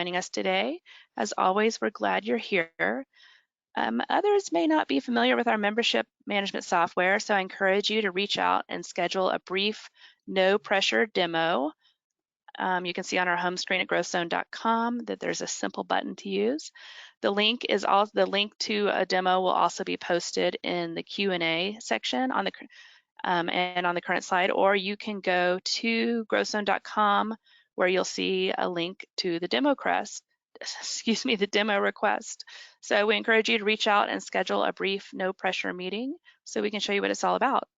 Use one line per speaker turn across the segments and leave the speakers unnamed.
joining us today. As always, we're glad you're here. Others may not be familiar with our membership management software, so I encourage you to reach out and schedule a brief, no-pressure demo. You can see on our home screen at growthzone.com that there's a simple button to use. The link to a demo will also be posted in the Q&A section on the and on the current slide, or you can go to growthzone.com where you'll see a link to the demo request. So we encourage you to reach out and schedule a brief, no pressure meeting so we can show you what it's all about.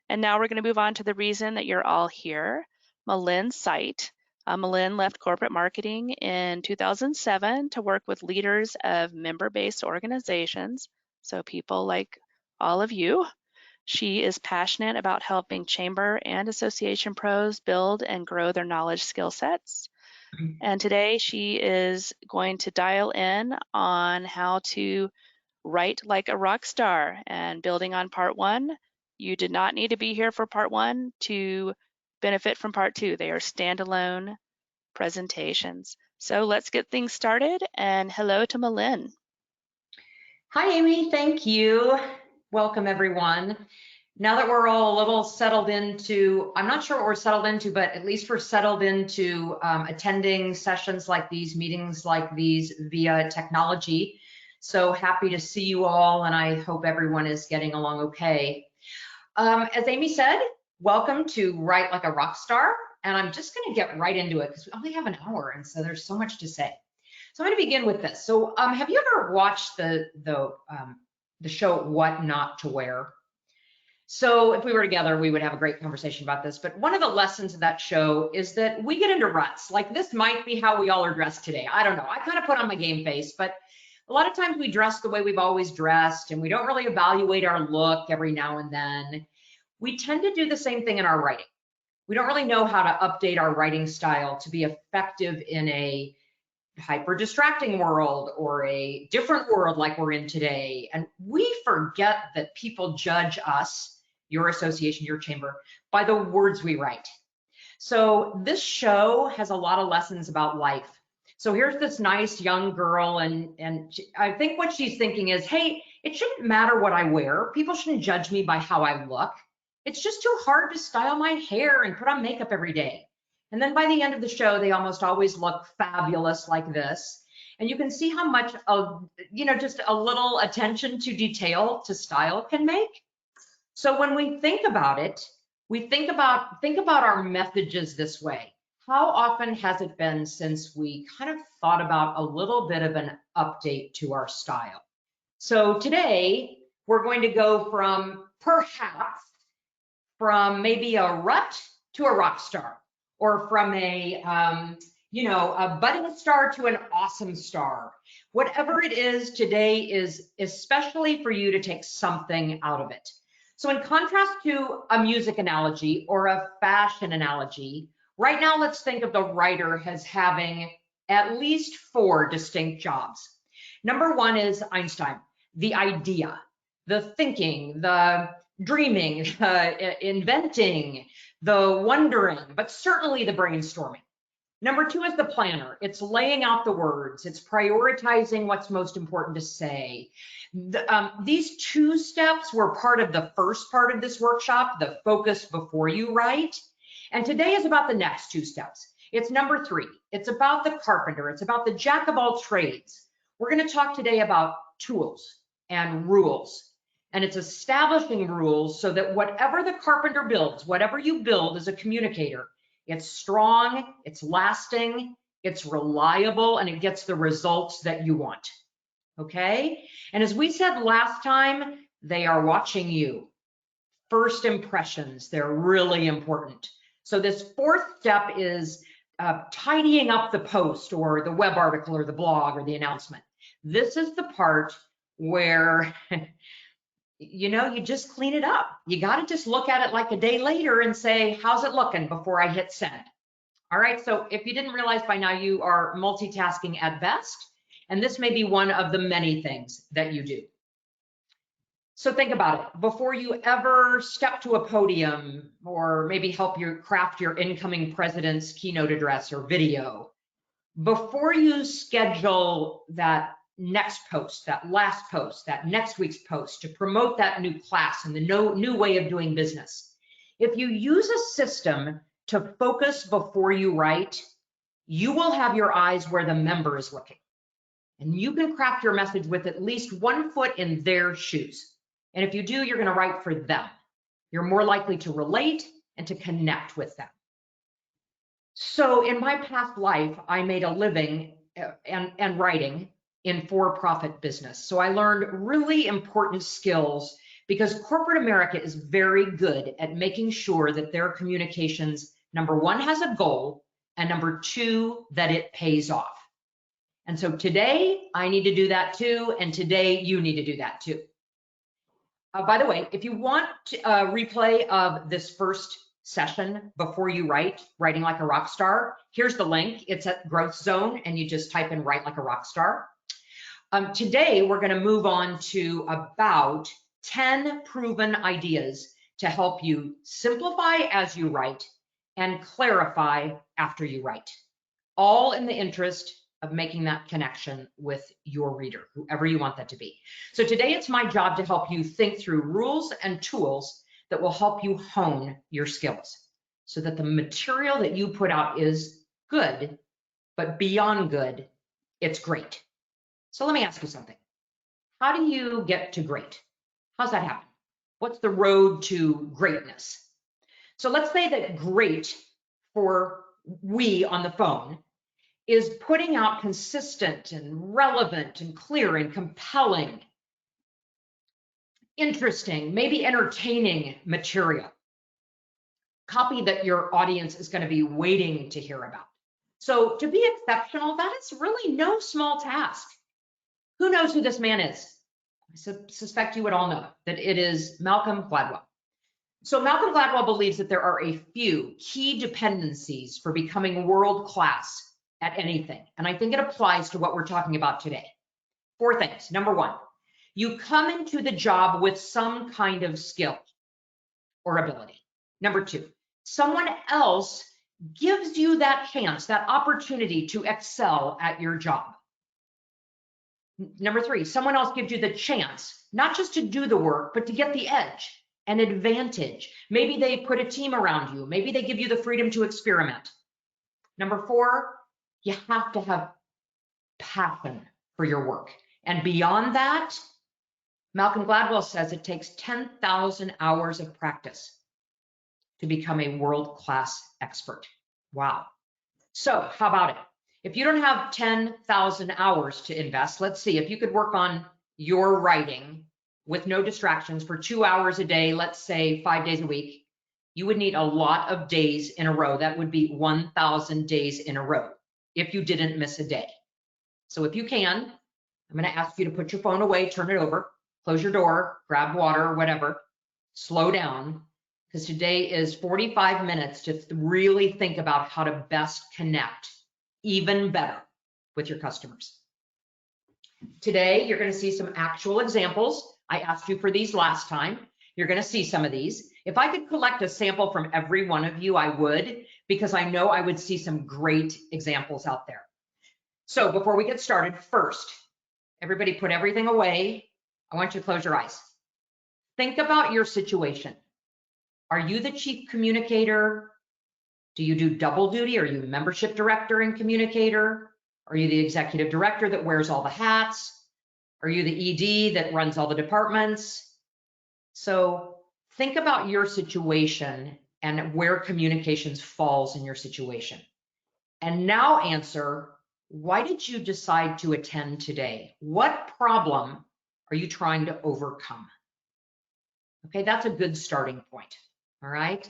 And now we're going to move on to the reason that you're all here, Melynn's site. Melynn left corporate marketing in 2007 to work with leaders of member-based organizations, so people like all of you. She is passionate about helping chamber and association pros build and grow their knowledge skill sets. And today she is going to dial in on how to write like a rock star. And building on part one, you did not need to be here for part one to benefit from part two. They are standalone presentations. So let's get things started, and hello to Melynn.
Hi, Amy, thank you. Welcome, everyone. Now that we're all a little settled into, I'm not sure what we're settled into, but at least we're settled into attending sessions like these, meetings like these via technology. So happy to see you all, and I hope everyone is getting along okay. As Amy said, welcome to Write Like a Rock Star, and I'm just gonna get right into it because we only have an hour, and so there's so much to say. So I'm going to begin with this. So have you ever watched the show What Not to Wear? So if we were together, we would have a great conversation about this. But one of the lessons of that show is that we get into ruts. Like, this might be how we all are dressed today. I don't know. I kind of put on my game face, but a lot of times we dress the way we've always dressed, and we don't really evaluate our look every now and then. We tend to do the same thing in our writing. We don't really know how to update our writing style to be effective in a hyper distracting world or a different world like we're in today. And we forget that people judge us, your association, your chamber, by the words we write. So this show has a lot of lessons about life. So here's this nice young girl, and I think what she's thinking is, hey, it shouldn't matter what I wear. People shouldn't judge me by how I look. It's just too hard to style my hair and put on makeup every day. And then by the end of the show, they almost always look fabulous like this. And you can see how much of, just a little attention to detail to style can make. So when we think about it, we think about our messages this way. How often has it been since we kind of thought about a little bit of an update to our style? So today, we're going to go from maybe a rut to a rock star, or from a budding star to an awesome star. Whatever it is, today is especially for you to take something out of it. So in contrast to a music analogy or a fashion analogy, right now let's think of the writer as having at least 4 distinct jobs. Number 1 is Einstein, the idea, the thinking, the dreaming, inventing, the wondering, but certainly the brainstorming. Number 2 is the planner. It's laying out the words. It's prioritizing what's most important to say. These 2 steps were part of the first part of this workshop, the focus before you write. And today is about the next 2 steps. It's number 3. It's about the carpenter. It's about the jack of all trades. We're going to talk today about tools and rules. And it's establishing rules so that whatever the carpenter builds, whatever you build as a communicator, it's strong, it's lasting, it's reliable, and it gets the results that you want. Okay? And as we said last time, they are watching you. First impressions, they're really important. So this 4th step is tidying up the post or the web article or the blog or the announcement. This is the part where you just clean it up. You got to just look at it like a day later and say, how's it looking before I hit send? All right, so if you didn't realize by now, you are multitasking at best, and this may be one of the many things that you do. So think about it. Before you ever step to a podium or maybe help you craft your incoming president's keynote address or video, before you schedule that next post, that last post, that next week's post to promote that new class and the new way of doing business, if you use a system to focus before you write, you will have your eyes where the member is looking. And you can craft your message with at least 1 foot in their shoes. And if you do, you're going to write for them. You're more likely to relate and to connect with them. So in my past life, I made a living and writing in for-profit business. So I learned really important skills because corporate America is very good at making sure that their communications, number one, has a goal, and number two, that it pays off. And so today I need to do that too, and today you need to do that too. By the way, if you want a replay of this first session before you writing like a rock star, here's the link. It's at GrowthZone, and you just type in write like a rock star. Today, we're going to move on to about 10 proven ideas to help you simplify as you write and clarify after you write, all in the interest of making that connection with your reader, whoever you want that to be. So today it's my job to help you think through rules and tools that will help you hone your skills so that the material that you put out is good, but beyond good, it's great. So let me ask you something. How do you get to great? How's that happen? What's the road to greatness? So let's say that great for we on the phone is putting out consistent and relevant and clear and compelling, interesting, maybe entertaining material. Copy that your audience is going to be waiting to hear about. So to be exceptional, that is really no small task. Who knows who this man is? I suspect you would all know that it is Malcolm Gladwell. So Malcolm Gladwell believes that there are a few key dependencies for becoming world-class at anything. And I think it applies to what we're talking about today. 4 things. Number 1, you come into the job with some kind of skill or ability. Number 2, someone else gives you that chance, that opportunity to excel at your job. Number 3, someone else gives you the chance, not just to do the work, but to get the edge, an advantage. Maybe they put a team around you. Maybe they give you the freedom to experiment. Number 4, you have to have passion for your work. And beyond that, Malcolm Gladwell says it takes 10,000 hours of practice to become a world-class expert. Wow. So how about it? If you don't have 10,000 hours to invest, let's see, if you could work on your writing with no distractions for 2 hours a day, let's say 5 days a week, you would need a lot of days in a row. That would be 1,000 days in a row if you didn't miss a day. So if you can, I'm going to ask you to put your phone away, turn it over, close your door, grab water, whatever, slow down, because today is 45 minutes to really think about how to best connect even better with your customers. Today, you're going to see some actual examples. I asked you for these last time. You're going to see some of these. If I could collect a sample from every one of you, I would, because I know I would see some great examples out there. So before we get started, first, everybody put everything away. I want you to close your eyes. Think about your situation. Are you the chief communicator? Do you do double duty? Are you the membership director and communicator? Are you the executive director that wears all the hats? Are you the ED that runs all the departments? So think about your situation and where communications falls in your situation. And now answer, why did you decide to attend today? What problem are you trying to overcome? Okay, that's a good starting point, all right?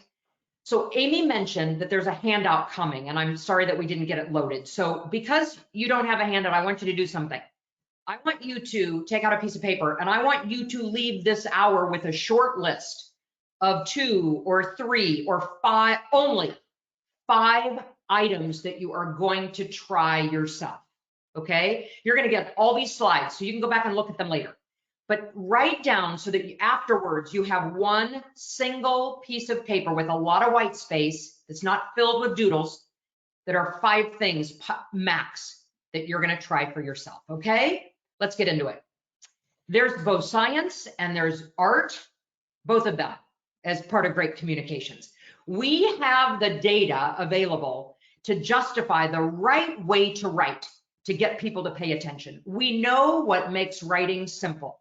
So Amy mentioned that there's a handout coming, and I'm sorry that we didn't get it loaded. So because you don't have a handout, I want you to do something. I want you to take out a piece of paper, and I want you to leave this hour with a short list of 2 or 3 or 5, only 5 items that you are going to try yourself, okay? You're gonna get all these slides, so you can go back and look at them later. But write down so that afterwards you have one single piece of paper with a lot of white space that's not filled with doodles, that are 5 things max that you're going to try for yourself. Okay, let's get into it. There's both science and there's art, both of them as part of great communications. We have the data available to justify the right way to write to get people to pay attention. We know what makes writing simple.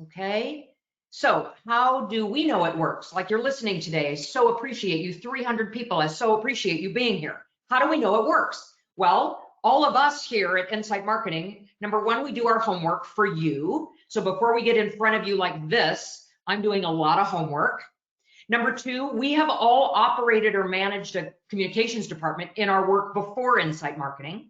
Okay, so how do we know it works? Like you're listening today, I so appreciate you, 300 people, I so appreciate you being here. How do we know it works? Well, all of us here at Insight Marketing, number one, we do our homework for you. So before we get in front of you like this, I'm doing a lot of homework. Number two, we have all operated or managed a communications department in our work before Insight Marketing.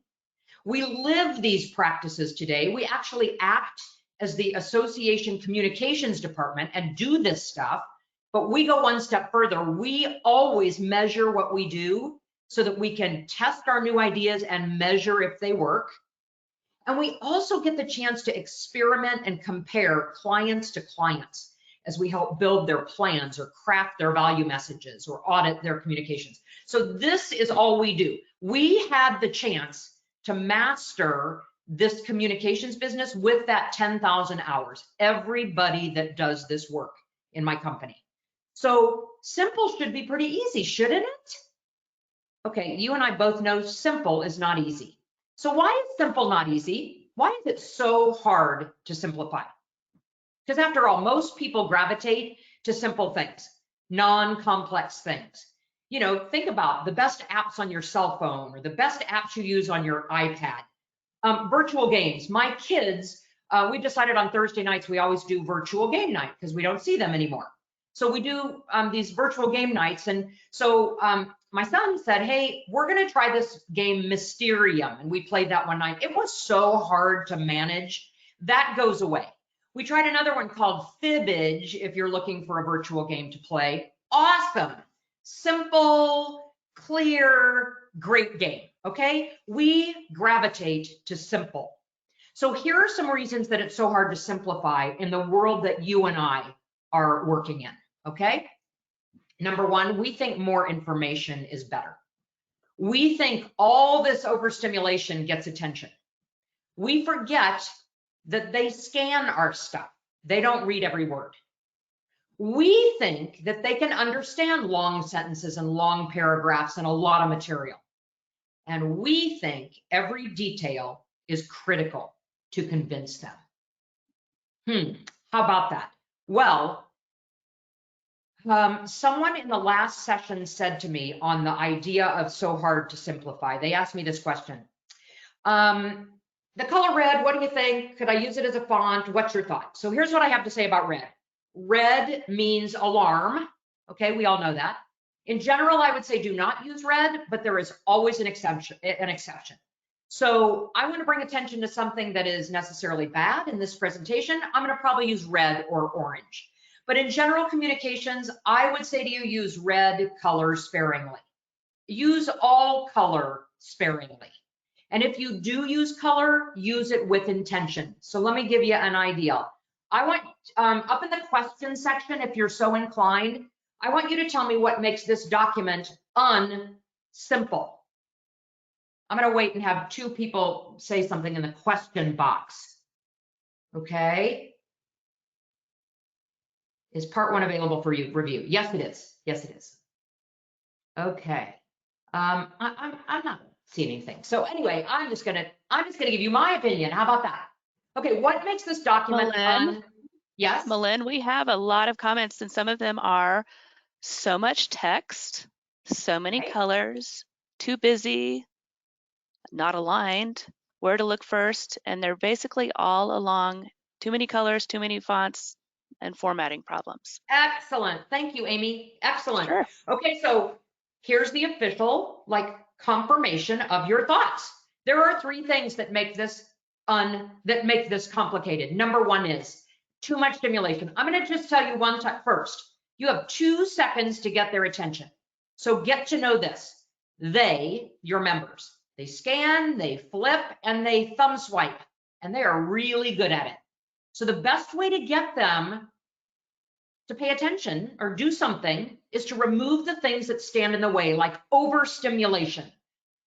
We live these practices today. We actually act as the association communications department and do this stuff, but we go one step further. We always measure what we do so that we can test our new ideas and measure if they work. And we also get the chance to experiment and compare clients to clients as we help build their plans or craft their value messages or audit their communications. So this is all we do. We had the chance to master this communications business with that 10,000 hours, everybody that does this work in my company. So simple should be pretty easy, shouldn't it? Okay, you and I both know simple is not easy. So why is simple not easy? Why is it so hard to simplify? Because after all, most people gravitate to simple things, non-complex things. You know, think about the best apps on your cell phone or the best apps you use on your iPad. Virtual games. My kids, we decided on Thursday nights we always do virtual game night because we don't see them anymore. So we do these virtual game nights. And so my son said, hey, we're going to try this game Mysterium. And we played that one night. It was so hard to manage. That goes away. We tried another one called Fibbage, if you're looking for a virtual game to play. Awesome. Simple, clear, great game. Okay, we gravitate to simple. So here are some reasons that it's so hard to simplify in the world that you and I are working in. Okay, number one, we think more information is better. We think all this overstimulation gets attention. We forget that they scan our stuff. They don't read every word. We think that they can understand long sentences and long paragraphs and a lot of material. And we think every detail is critical to convince them. How about that? Well, someone in the last session said to me on the idea of so hard to simplify, they asked me this question. The color red, what do you think? Could I use it as a font? What's your thought? So here's what I have to say about red. Red means alarm. Okay, we all know that. In general, I would say do not use red, but there is always an exception. So I want to bring attention to something that is necessarily bad in this presentation. I'm going to probably use red or orange. But in general communications, I would say to you, use red color sparingly. Use all color sparingly. And if you do use color, use it with intention. So let me give you an idea. I want, up in the question section, if you're so inclined, I want you to tell me what makes this document unsimple. I'm going to wait and have 2 people say something in the question box. Okay. Is part 1 available for you review? Yes, it is. Yes, it is. Okay. I'm not seeing anything. So anyway, I'm just gonna give you my opinion. How about that? Okay. What makes this document
Melynn,
Yes.
Melynn, we have a lot of comments, and some of them are so much text, so many colors, too busy, not aligned, where to look first, and they're basically all along too many colors, too many fonts, and formatting problems.
Excellent. Thank you, Amy. Excellent.
Sure.
Okay, so here's the official confirmation of your thoughts. There are 3 things that make this complicated. Number 1 is too much stimulation. I'm going to just tell you one time first. You have 2 seconds to get their attention. So get to know this. They, your members, they scan, they flip, and they thumb swipe, and they are really good at it. So the best way to get them to pay attention or do something is to remove the things that stand in the way, like overstimulation.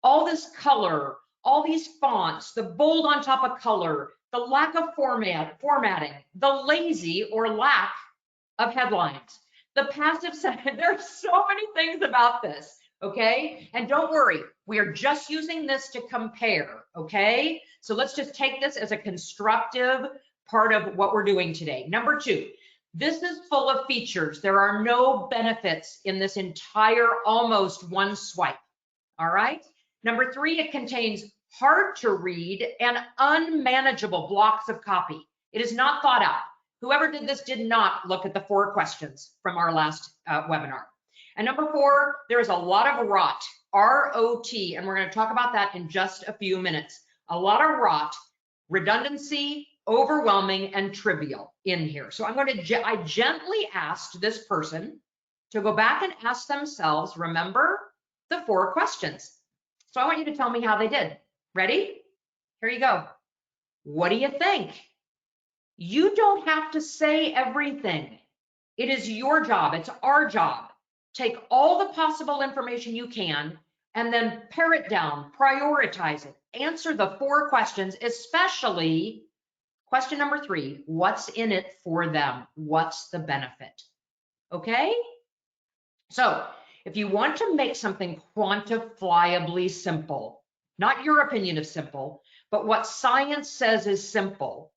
All this color, all these fonts, the bold on top of color, the lack of formatting, the lazy or lack of headlines, the passive sentence. There's so many things about this, okay? And don't worry, we are just using this to compare, okay? So let's just take this as a constructive part of what we're doing today. Number 2, this is full of features. There are no benefits in this entire almost one swipe, all right? Number 3, it contains hard to read and unmanageable blocks of copy. It is not thought out. Whoever did this did not look at the 4 questions from our last webinar. And number 4, there is a lot of rot, R-O-T, and we're going to talk about that in just a few minutes. A lot of rot, redundancy, overwhelming, and trivial in here. So I gently asked this person to go back and ask themselves, remember the 4 questions. So I want you to tell me how they did. Ready? Here you go. What do you think? You don't have to say everything. It is your job. It's our job. Take all the possible information you can and then pare it down, prioritize it, answer the 4 questions, especially question number 3, what's in it for them? What's the benefit? Okay? So if you want to make something quantifiably simple, not your opinion of simple, but what science says is simple,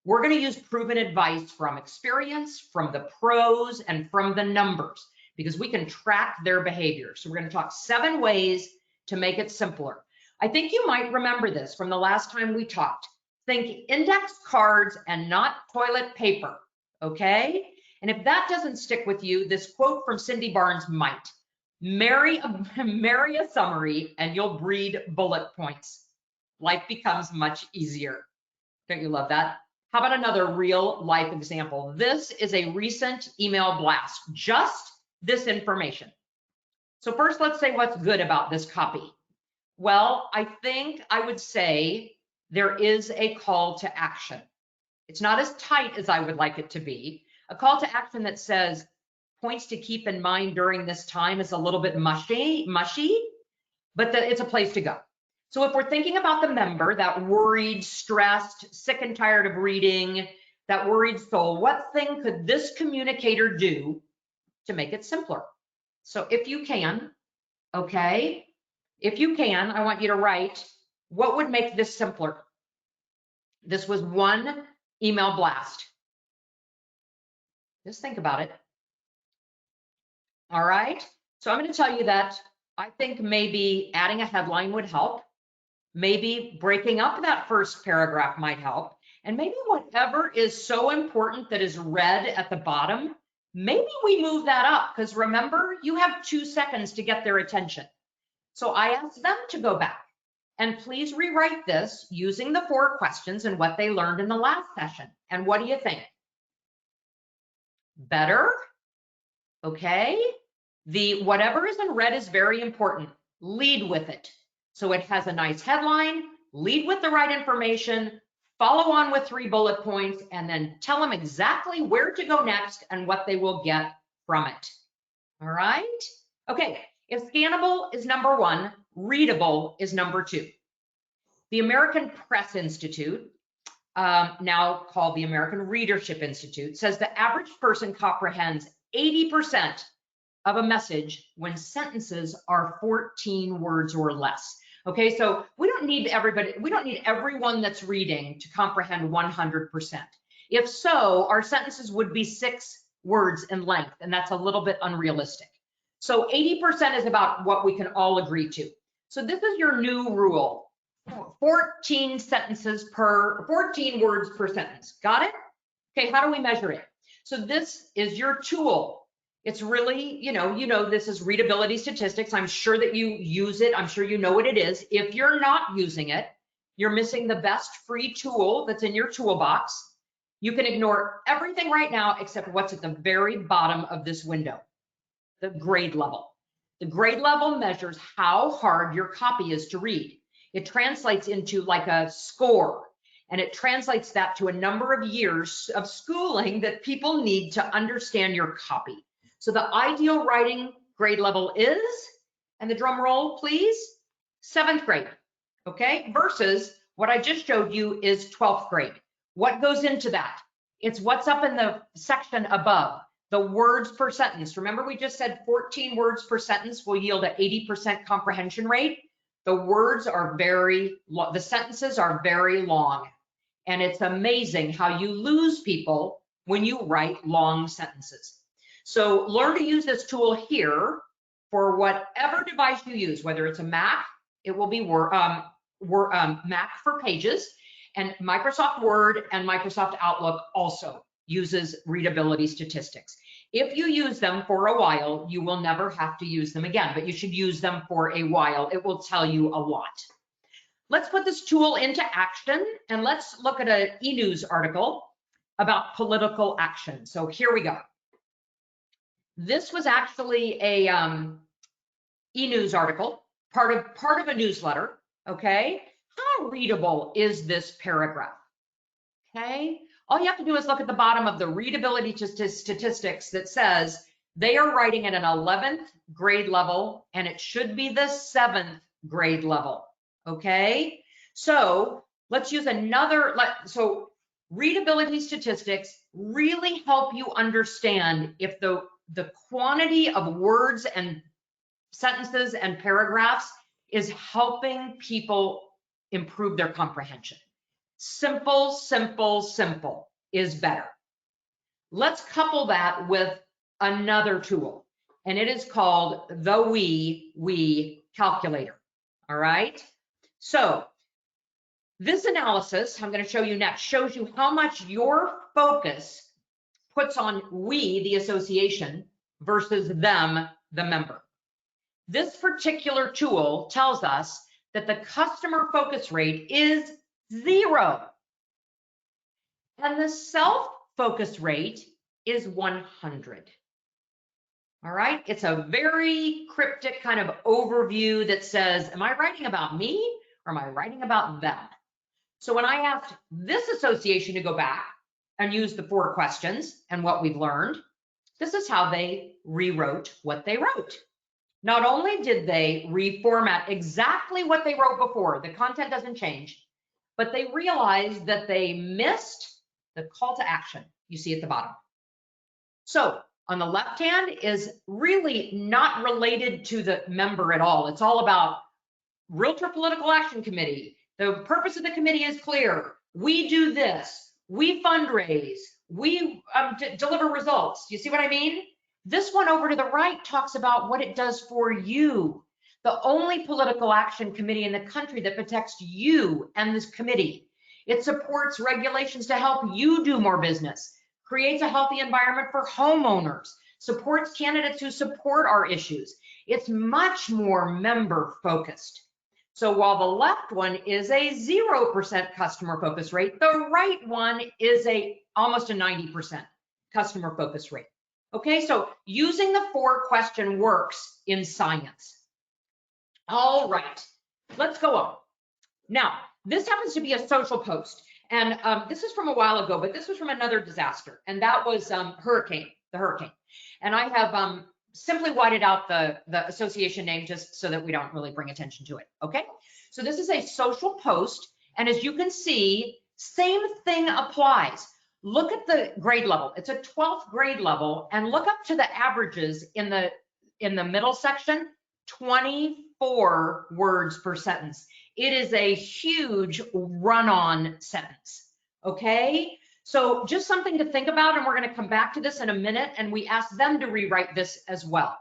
we're going to use proven advice from experience, from the pros, and from the numbers, because we can track their behavior. So we're going to talk 7 ways to make it simpler. I think you might remember this from the last time we talked. Think index cards and not toilet paper, okay? And if that doesn't stick with you, this quote from Cindy Barnes might. Marry a summary and you'll breed bullet points. Life becomes much easier. Don't you love that? How about another real life example? This is a recent email blast, just this information. So first, let's say what's good about this copy. Well, I think I would say there is a call to action. It's not as tight as I would like it to be. A call to action that says points to keep in mind during this time is a little bit mushy, but it's a place to go. So if we're thinking about the member, that worried, stressed, sick and tired of reading, that worried soul, what thing could this communicator do to make it simpler? So if you can, okay, if you can, I want you to write, what would make this simpler? This was one email blast. Just think about it. All right, so I'm going to tell you that I think maybe adding a headline would help. Maybe breaking up that first paragraph might help. And maybe whatever is so important that is red at the bottom, maybe we move that up, because remember, you have 2 seconds to get their attention. So I asked them to go back and please rewrite this using the 4 questions and what they learned in the last session. And what do you think? Better? Okay. The whatever is in red is very important. Lead with it. So it has a nice headline, lead with the right information, follow on with 3 bullet points, and then tell them exactly where to go next and what they will get from it. All right? Okay, if scannable is number 1, readable is number 2. The American Press Institute, now called the American Readership Institute, says the average person comprehends 80% of a message when sentences are 14 words or less. Okay, so we don't need everyone that's reading to comprehend 100%. If so, our sentences would be 6 words in length, and that's a little bit unrealistic. So 80% is about what we can all agree to. So this is your new rule. 14 words per sentence. Got it? Okay, how do we measure it? So this is your tool. It's really, this is Readability Statistics. I'm sure that you use it. I'm sure you know what it is. If you're not using it, you're missing the best free tool that's in your toolbox. You can ignore everything right now except what's at the very bottom of this window, the grade level. The grade level measures how hard your copy is to read. It translates into like a score. and it translates that to a number of years of schooling that people need to understand your copy. So the ideal writing grade level is, and the drum roll please, 7th grade, okay? Versus what I just showed you is 12th grade. What goes into that? It's what's up in the section above, the words per sentence. Remember we just said 14 words per sentence will yield an 80% comprehension rate. The words are very, the sentences are very long. And it's amazing how you lose people when you write long sentences. So learn to use this tool here for whatever device you use, whether it's a Mac, it will be Mac for Pages, and Microsoft Word and Microsoft Outlook also uses readability statistics. If you use them for a while, you will never have to use them again, but you should use them for a while. It will tell you a lot. Let's put this tool into action and let's look at an e-news article about political action. So here we go. This was actually a e-news article, part of a newsletter, okay? How readable is this paragraph? Okay, all you have to do is look at the bottom of the readability statistics that says they are writing at an 11th grade level and it should be the 7th grade level, okay? So let's use another, so readability statistics really help you understand if the quantity of words and sentences and paragraphs is helping people improve their comprehension. Simple, simple, simple is better. Let's couple that with another tool, and it is called the We calculator. All right. So this analysis I'm going to show you next shows you how much your focus puts on we, the association, versus them, the member. This particular tool tells us that the customer focus rate is 0. And the self-focus rate is 100. All right, it's a very cryptic kind of overview that says, am I writing about me or am I writing about them? So when I asked this association to go back and use the 4 questions and what we've learned, this is how they rewrote what they wrote. Not only did they reformat exactly what they wrote before, the content doesn't change, but they realized that they missed the call to action you see at the bottom. So on the left hand is really not related to the member at all. It's all about Realtor Political Action Committee. The purpose of the committee is clear. We do this, we fundraise, we deliver results. You see what I mean? This one over to the right talks about what it does for you. The only political action committee in the country that protects you and this committee. It supports regulations to help you do more business, creates a healthy environment for homeowners, supports candidates who support our issues. It's much more member focused. So while the left one is a 0% customer focus rate, the right one is almost a 90% customer focus rate. Okay, so using the 4 question works in science. All right, let's go on. Now, this happens to be a social post, and this is from a while ago, but this was from another disaster, and that was the hurricane. And I have simply whited out the association name just so that we don't really bring attention to it, okay? So this is a social post, and as you can see, same thing applies. Look at the grade level. It's a 12th grade level, and look up to the averages in the middle section, 24 words per sentence. It is a huge run-on sentence, okay? So just something to think about, and we're going to come back to this in a minute, and we asked them to rewrite this as well.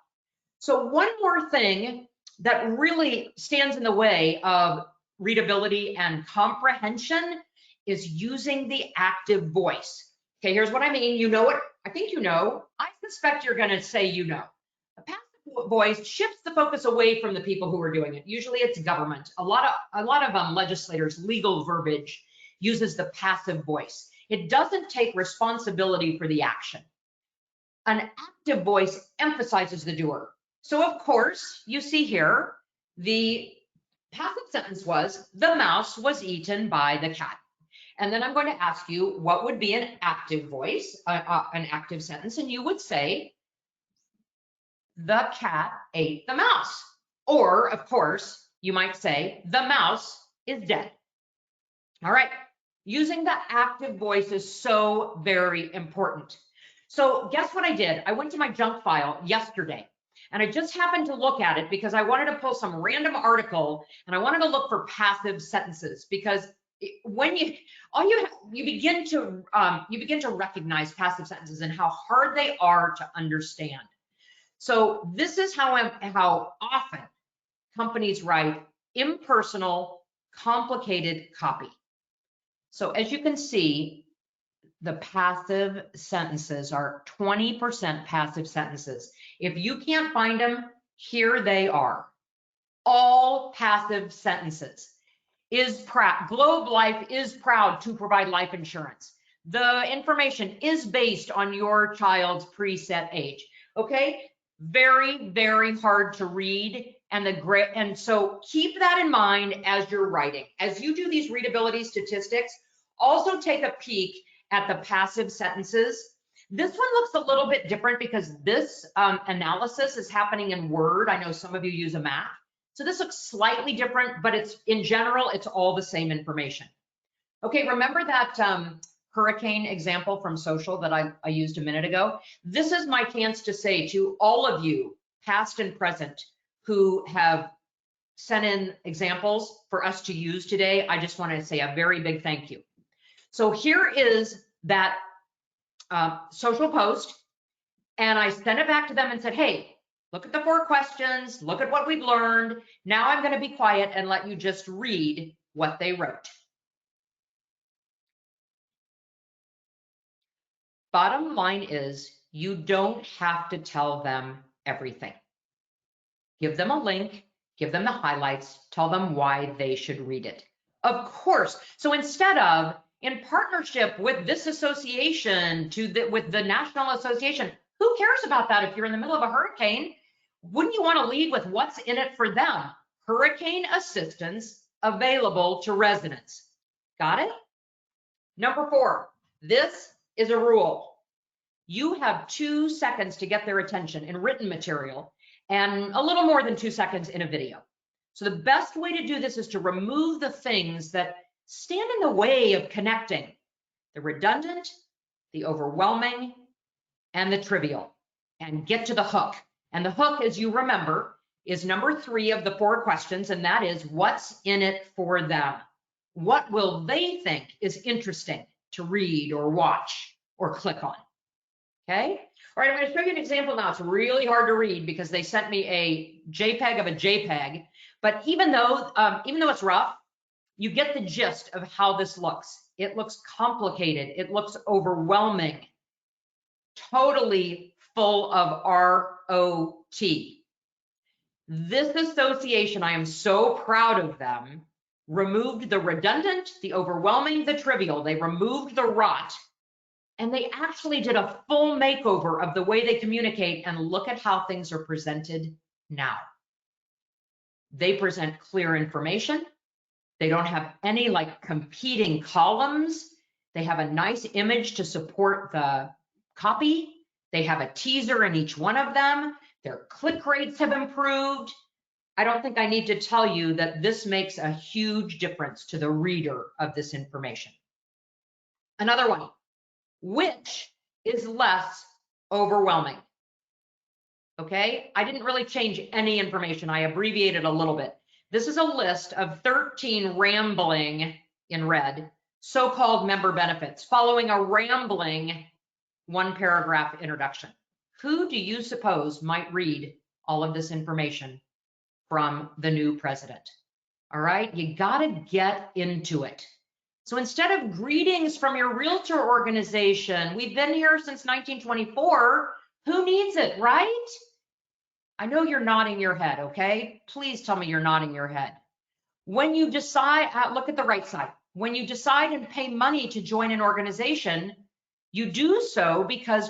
So one more thing that really stands in the way of readability and comprehension is using the active voice. Okay, here's what I mean. You know what? I think you know. I suspect you're going to say you know. A passive voice shifts the focus away from the people who are doing it. Usually it's government. A lot of legislators, legal verbiage uses the passive voice. It doesn't take responsibility for the action. An active voice emphasizes the doer. So of course, you see here, the passive sentence was, the mouse was eaten by the cat. And then I'm going to ask you what would be an active voice, an active sentence, and you would say, the cat ate the mouse. Or, of course, you might say, the mouse is dead. All right, using the active voice is so very important. So guess what I did? I went to my junk file yesterday, and I just happened to look at it because I wanted to pull some random article, and I wanted to look for passive sentences, because when you begin to recognize passive sentences and how hard they are to understand. So this is how often companies write impersonal, complicated copy. So as you can see, the passive sentences are 20% passive sentences. If you can't find them, here they are. All passive sentences. Globe Life is proud to provide life insurance. The information is based on your child's preset age. Okay, very, very hard to read. And so keep that in mind as you're writing. As you do these readability statistics, also take a peek at the passive sentences. This one looks a little bit different because this analysis is happening in Word. I know some of you use a Mac. So this looks slightly different, but it's in general, it's all the same information. Okay, remember that hurricane example from social that I used a minute ago? This is my chance to say to all of you, past and present, who have sent in examples for us to use today. I just want to say a very big thank you. So here is that social post, and I sent it back to them and said, hey, look at the 4 questions, look at what we've learned. Now I'm going to be quiet and let you just read what they wrote. Bottom line is, you don't have to tell them everything. Give them a link, give them the highlights, tell them why they should read it. Of course, so instead of in partnership with this association with the National Association, who cares about that if you're in the middle of a hurricane? Wouldn't you want to lead with what's in it for them? Hurricane assistance available to residents. Got it? Number 4, this is a rule. You have 2 seconds to get their attention in written material and a little more than 2 seconds in a video. So the best way to do this is to remove the things that stand in the way of connecting: the redundant, the overwhelming, and the trivial, and get to the hook. And the hook, as you remember, is number 3 of the 4 questions, and that is, what's in it for them? What will they think is interesting to read or watch or click on? Okay? All right, I'm going to show you an example now. It's really hard to read because they sent me a JPEG of a JPEG, but even though it's rough, you get the gist of how this looks. It looks complicated. It looks overwhelming, totally full of ROT. This association, I am so proud of them, removed the redundant, the overwhelming, the trivial. They removed the rot, and they actually did a full makeover of the way they communicate, and look at how things are presented now. They present clear information. They don't have any competing columns. They have a nice image to support the copy. They have a teaser in each one of them. Their click rates have improved. I don't think I need to tell you that this makes a huge difference to the reader of this information. Another one, which is less overwhelming? Okay, I didn't really change any information. I abbreviated a little bit. This is a list of 13 rambling, in red, so-called member benefits, following a rambling 1-paragraph introduction. Who do you suppose might read all of this information from the new president? All right, you gotta get into it. So instead of greetings from your realtor organization, we've been here since 1924, who needs it, right? I know you're nodding your head, okay? Please tell me you're nodding your head. When you decide, look at the right side. When you decide and pay money to join an organization, you do so because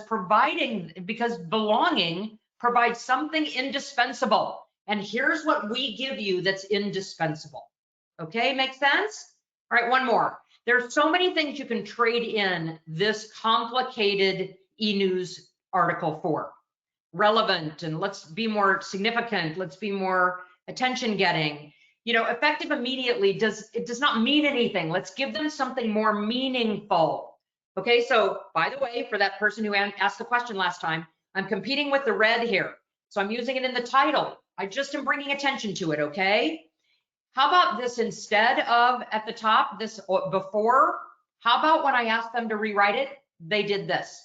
belonging provides something indispensable. And here's what we give you that's indispensable. Okay, makes sense? All right, one more. There's so many things you can trade in this complicated e-news article for. Relevant, and let's be more significant, let's be more attention getting. You know, effective immediately does not mean anything. Let's give them something more meaningful. Okay, so by the way, for that person who asked the question last time, I'm competing with the red here. So I'm using it in the title. I just am bringing attention to it, okay? How about this instead of at the top, this before? How about when I asked them to rewrite it, they did this.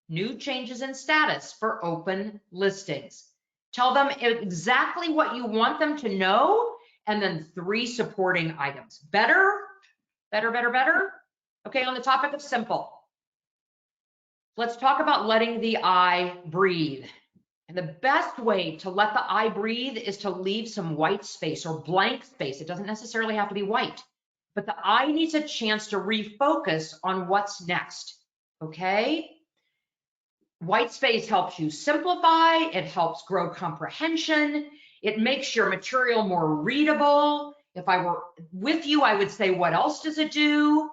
New changes in status for open listings. Tell them exactly what you want them to know, and then 3 supporting items. Better, better, better, better. Okay, on the topic of simple, let's talk about letting the eye breathe. And the best way to let the eye breathe is to leave some white space or blank space. It doesn't necessarily have to be white, but the eye needs a chance to refocus on what's next, okay? White space helps you simplify, it helps grow comprehension, it makes your material more readable. If I were with you, I would say, what else does it do?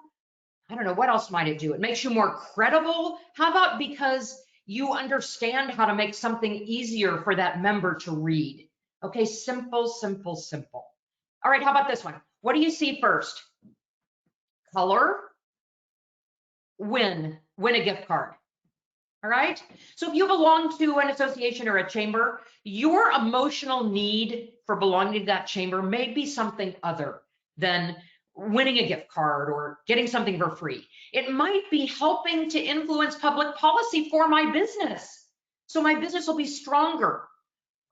I don't know, what else might it do? It makes you more credible. How about because you understand how to make something easier for that member to read? Okay, simple, simple, simple. All right, how about this one? What do you see first? Color, win a gift card. All right, so if you belong to an association or a chamber, your emotional need for belonging to that chamber may be something other than winning a gift card or getting something for free. It might be helping to influence public policy for my business. So my business will be stronger,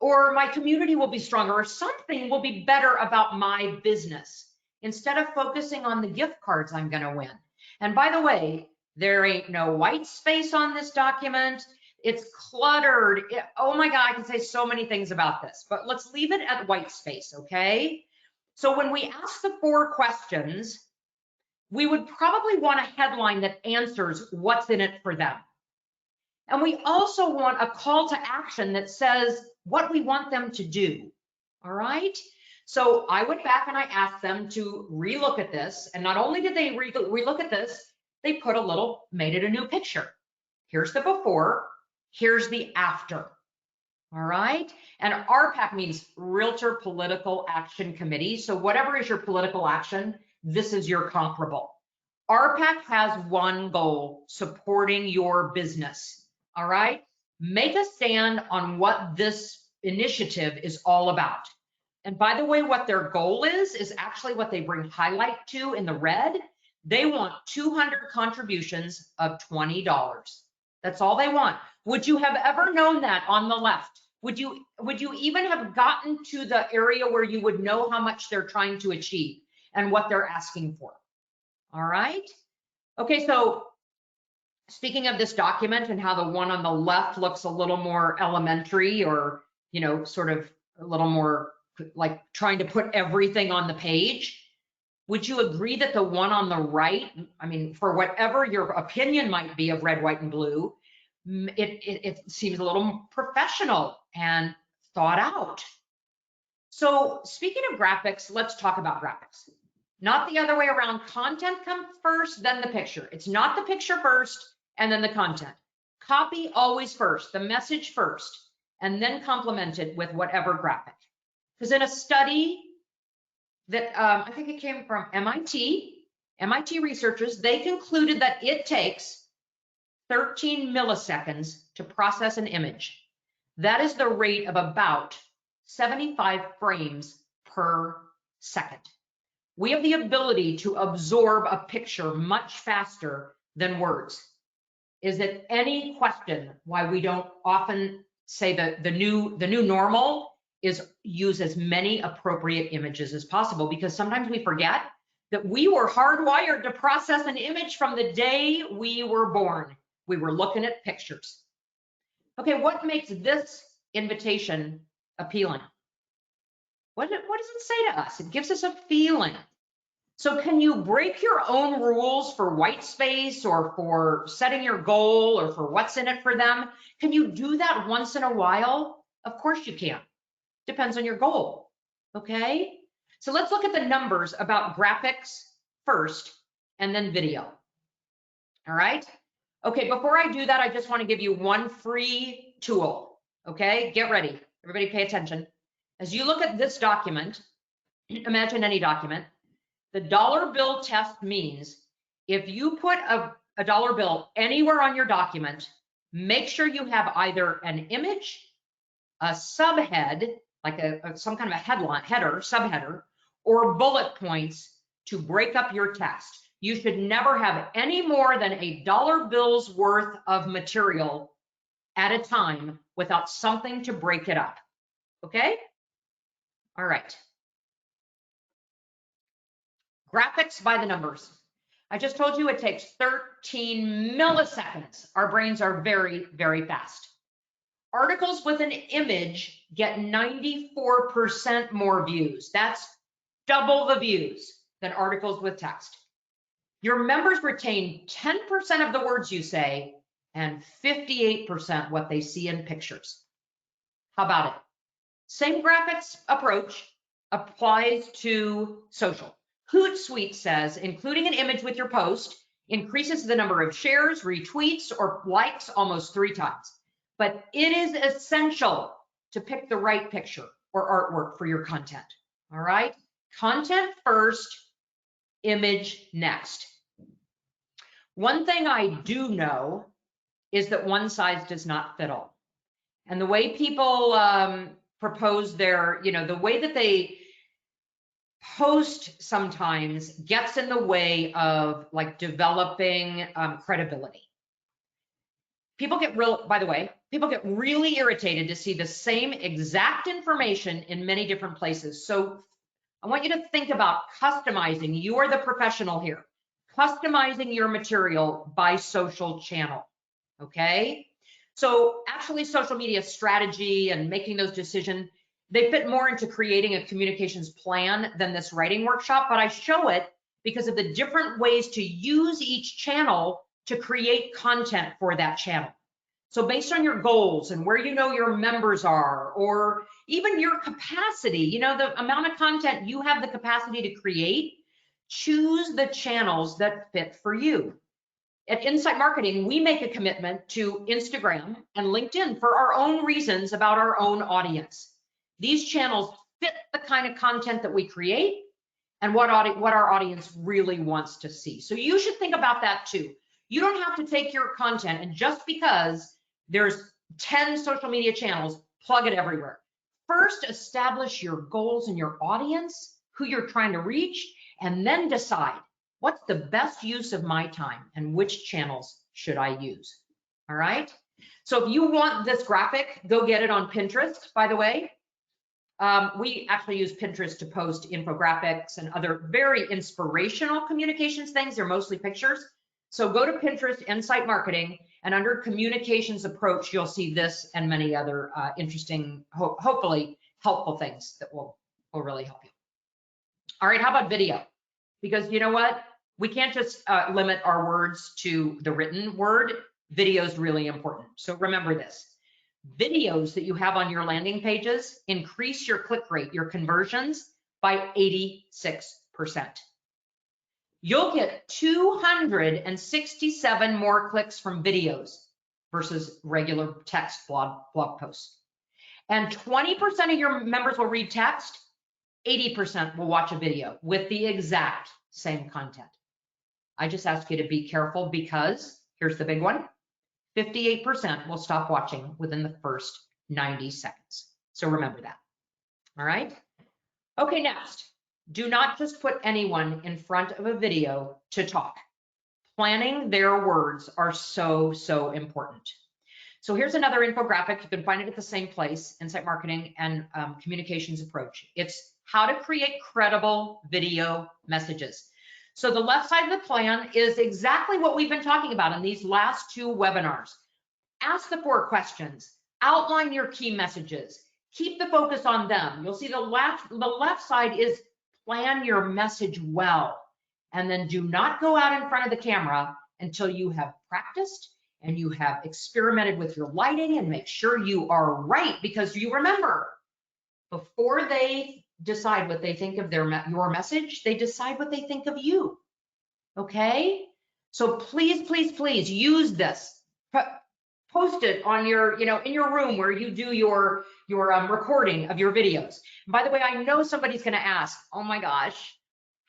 or my community will be stronger, or something will be better about my business instead of focusing on the gift cards I'm going to win. And by the way, there ain't no white space on this document. It's cluttered. Oh my God, I can say so many things about this, but let's leave it at white space, okay? So when we ask the 4 questions, we would probably want a headline that answers what's in it for them. And we also want a call to action that says what we want them to do, all right? So I went back and I asked them to relook at this, and not only did they relook at this, they put a little, made it a new picture. Here's the before, here's the after, all right? And RPAC means Realtor Political Action Committee. So whatever is your political action, this is your comparable. RPAC has one goal, supporting your business, all right? Make a stand on what this initiative is all about. And by the way, what their goal is actually what they bring highlight to in the red. They want 200 contributions of $20. That's all they want. Would you have ever known that on the left? Would you even have gotten to the area where you would know how much they're trying to achieve and what they're asking for? All right. Okay, so speaking of this document and how the one on the left looks a little more elementary, or, you know, sort of a little more like trying to put everything on the page, would you agree that the one on the right, I mean, for whatever your opinion might be of red, white, and blue, it seems a little professional and thought out. So speaking of graphics, let's talk about graphics. Not the other way around. Content comes first, then the picture. It's not the picture first and then the content. Copy always first, the message first, and then complemented with whatever graphic. Because in a study that I think it came from MIT researchers, they concluded that it takes 13 milliseconds to process an image. That is the rate of about 75 frames per second. We have the ability to absorb a picture much faster than words. Is it any question why we don't often say that the new normal is use as many appropriate images as possible? Because sometimes we forget that we were hardwired to process an image from the day we were born. We were looking at pictures. Okay, what makes this invitation appealing? What does it say to us? It gives us a feeling. So can you break your own rules for white space or for setting your goal or for what's in it for them? Can you do that once in a while? Of course you can. Depends on your goal, okay? So let's look at the numbers about graphics first and then video. All right? Okay, before I do that, I just want to give you one free tool. Okay, get ready. Everybody pay attention. As you look at this document, imagine any document, the dollar bill test means if you put a dollar bill anywhere on your document, make sure you have either an image, a subhead, like some kind of a headline, header, subheader, or bullet points to break up your text. You should never have any more than a dollar bill's worth of material at a time without something to break it up. Okay? All right. Graphics by the numbers. I just told you it takes 13 milliseconds. Our brains are very, very fast. Articles with an image get 94% more views. That's double the views than articles with text. Your members retain 10% of the words you say and 58% what they see in pictures. How about it? Same graphics approach applies to social. Hootsuite says including an image with your post increases the number of shares, retweets, or likes almost 3 times. But it is essential to pick the right picture or artwork for your content. All right? Content first, image next. One thing I do know is that one size does not fit all. And the way people propose their, the way that they post sometimes gets in the way of like developing credibility. People get really irritated to see the same exact information in many different places. So I want you to think about customizing. You are the professional here. Customizing your material by social channel, okay? So actually social media strategy and making those decisions, they fit more into creating a communications plan than this writing workshop, but I show it because of the different ways to use each channel to create content for that channel. So based on your goals and where you know your members are, or even your capacity, the amount of content you have the capacity to create, choose the channels that fit for you. At Insight Marketing, we make a commitment to Instagram and LinkedIn for our own reasons about our own audience. These channels fit the kind of content that we create and what our audience really wants to see. So you should think about that too. You don't have to take your content and just because there's 10 social media channels, plug it everywhere. First, establish your goals and your audience, who you're trying to reach, and then decide what's the best use of my time and which channels should I use. All right. So if you want this graphic, go get it on Pinterest, by the way. We actually use Pinterest to post infographics and other very inspirational communications things. They're mostly pictures. So go to Pinterest, Insight Marketing, and under communications approach, you'll see this and many other interesting, hopefully helpful things that will really help you. All right, how about video? Because you know what? We can't just limit our words to the written word. Video is really important. So remember this. Videos that you have on your landing pages increase your click rate, your conversions by 86%. You'll get 267 more clicks from videos versus regular text blog posts. And 20% of your members will read text, 80% will watch a video with the exact same content. I just ask you to be careful because here's the big one. 58% will stop watching within the first 90 seconds. So remember that. All right. Okay, next. Do not just put anyone in front of a video to talk. Planning their words are so, so important. So here's another infographic. You can find it at the same place, Insight Marketing and Communications Approach. It's how to create credible video messages. So the left side of the plan is exactly what we've been talking about in these last 2 webinars. Ask the 4 questions, outline your key messages, keep the focus on them. You'll see the left side is plan your message well, and then do not go out in front of the camera until you have practiced and you have experimented with your lighting and make sure you are right, because you remember, before they decide what they think of your message, they decide what they think of you. okay? So please, please, please use this. Post it on your, in your room where you do your recording of your videos. And by the way, I know somebody's going to ask, oh my gosh,